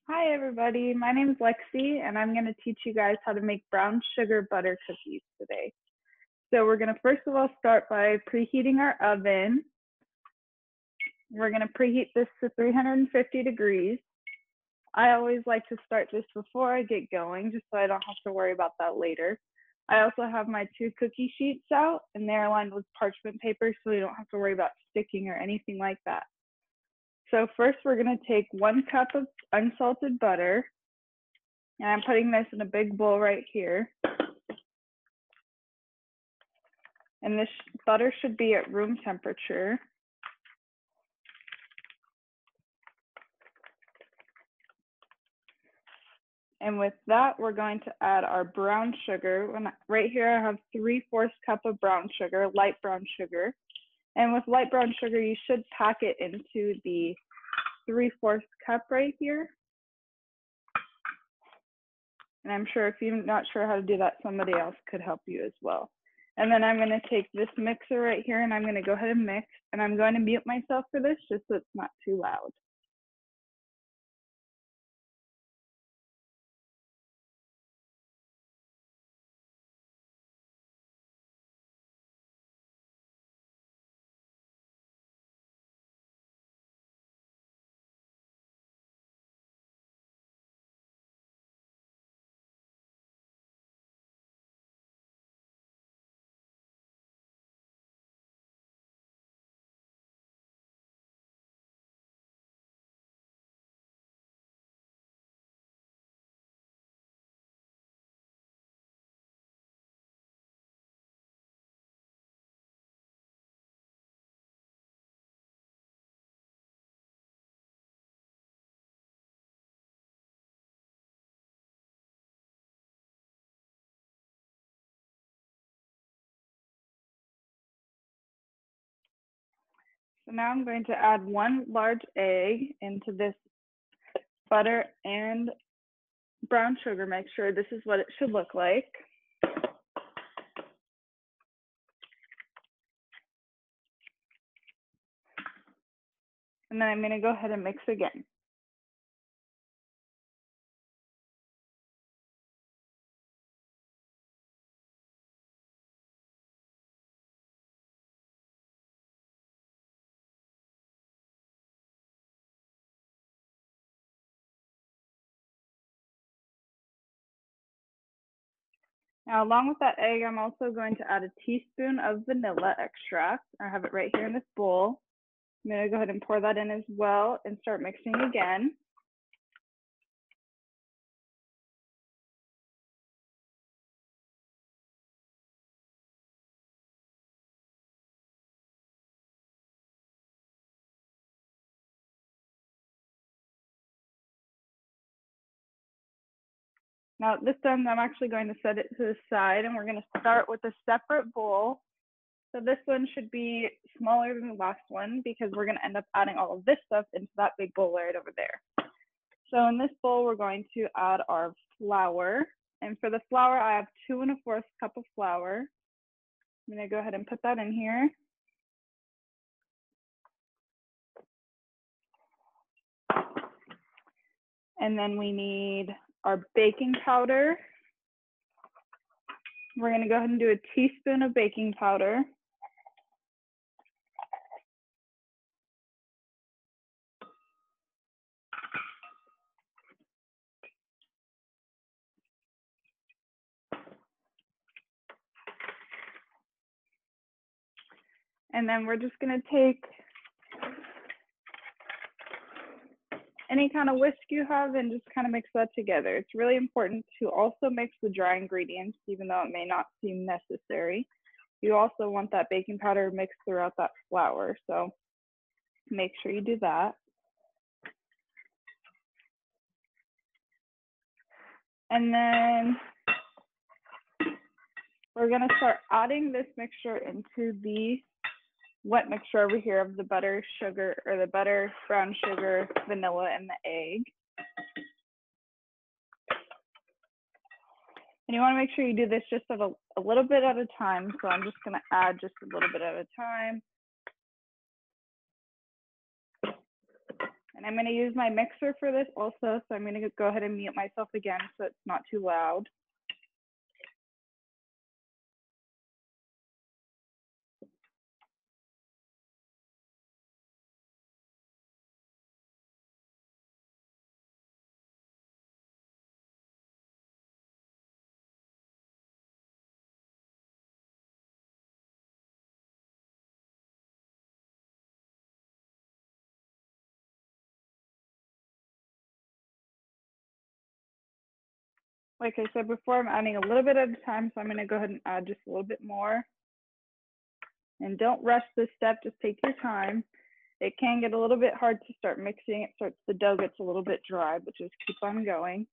Hi everybody, my name is Lexi and I'm going to teach you guys how to make brown sugar butter cookies today. So we're going to first of all start by preheating our oven. We're going to preheat this to 350 degrees. I always like to start this before I get going just so I don't have to worry about that later. I also have my 2 cookie sheets out and they're lined with parchment paper so you don't have to worry about sticking or anything like that. So first we're going to take 1 cup of unsalted butter, and I'm putting this in a big bowl right here. And this butter should be at room temperature. And with that, we're going to add our brown sugar. Right here, I have 3/4 cup of brown sugar, light brown sugar. And with light brown sugar, you should pack it into the 3/4 cup right here. And I'm sure if you're not sure how to do that, somebody else could help you as well. And then I'm going to take this mixer right here and I'm going to go ahead and mix. And I'm going to mute myself for this just so it's not too loud. So now I'm going to add 1 large egg into this butter and brown sugar mixture. This is what it should look like. And then I'm going to go ahead and mix again. Now, along with that egg, I'm also going to add a teaspoon of vanilla extract. I have it right here in this bowl. I'm going to go ahead and pour that in as well and start mixing again. Now, this time I'm actually going to set it to the side and we're going to start with a separate bowl. So this one should be smaller than the last one because we're going to end up adding all of this stuff into that big bowl right over there. So in this bowl, we're going to add our flour. And for the flour, I have 2 1/4 cup of flour. I'm going to go ahead and put that in here. And then we need our baking powder. We're going to go ahead and do a teaspoon of baking powder. And then we're just going to take any kind of whisk you have and just kind of mix that together. It's really important to also mix the dry ingredients, even though it may not seem necessary. You also want that baking powder mixed throughout that flour, so make sure you do that. And then we're going to start adding this mixture into the wet mixture over here of the butter, sugar, or the butter, brown sugar, vanilla, and the egg. And you want to make sure you do this just at a little bit at a time. So I'm just going to add just a little bit at a time. And I'm going to use my mixer for this also, so I'm going to go ahead and mute myself again so it's not too loud. Like I said before, I'm adding a little bit at a time, so I'm going to go ahead and add just a little bit more. And don't rush this step, just take your time. It can get a little bit hard to start mixing. The dough gets a little bit dry, but just keep on going.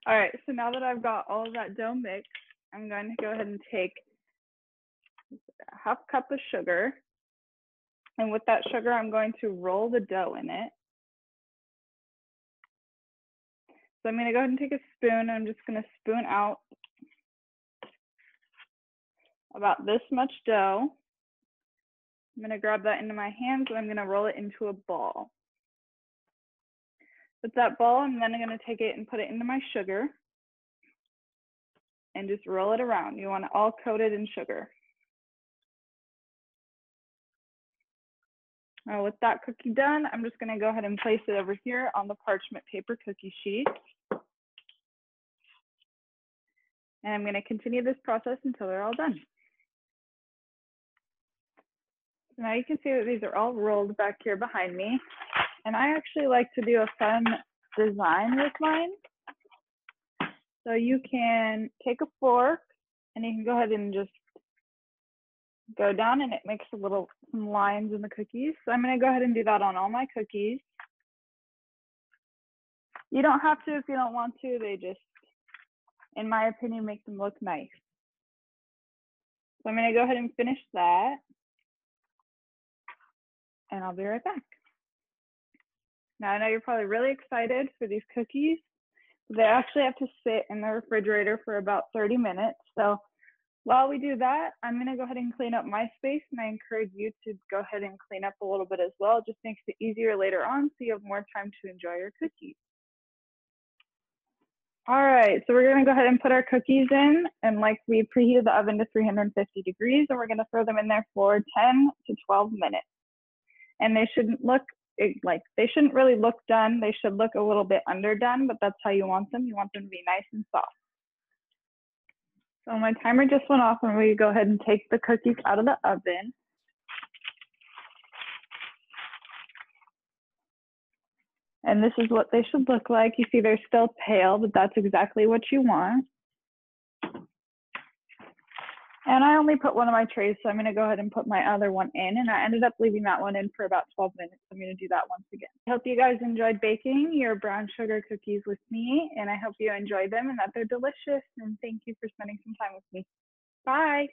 All right, so now that I've got all of that dough mixed, I'm going to go ahead and take a half cup of sugar. And with that sugar, I'm going to roll the dough in it. So I'm going to go ahead and take a spoon, and I'm just going to spoon out about this much dough. I'm going to grab that into my hands, and I'm going to roll it into a ball. With that ball, I'm then going to take it and put it into my sugar and just roll it around. You want it all coated in sugar. Now with that cookie done, I'm just going to go ahead and place it over here on the parchment paper cookie sheet. And I'm going to continue this process until they're all done. So now you can see that these are all rolled back here behind me. And I actually like to do a fun design with mine. So you can take a fork and you can go ahead and just go down, and it makes some lines in the cookies. So I'm going to go ahead and do that on all my cookies. You don't have to if you don't want to. They just, in my opinion, make them look nice. So I'm going to go ahead and finish that, and I'll be right back. Now I know you're probably really excited for these cookies. They actually have to sit in the refrigerator for about 30 minutes. So while we do that, I'm going to go ahead and clean up my space, and I encourage you to go ahead and clean up a little bit as well. It just makes it easier later on, so you have more time to enjoy your cookies. All right, so we're going to go ahead and put our cookies in, and like we preheated the oven to 350 degrees, and we're going to throw them in there for 10 to 12 minutes. And they shouldn't really look done. They should look a little bit underdone, but that's how you want them. You want them to be nice and soft. So my timer just went off, and we go ahead and take the cookies out of the oven. And this is what they should look like. You see they're still pale, but that's exactly what you want. And I only put one of my trays, so I'm going to go ahead and put my other one in. And I ended up leaving that one in for about 12 minutes. I'm going to do that once again. I hope you guys enjoyed baking your brown sugar cookies with me, and I hope you enjoy them and that they're delicious. And thank you for spending some time with me. Bye.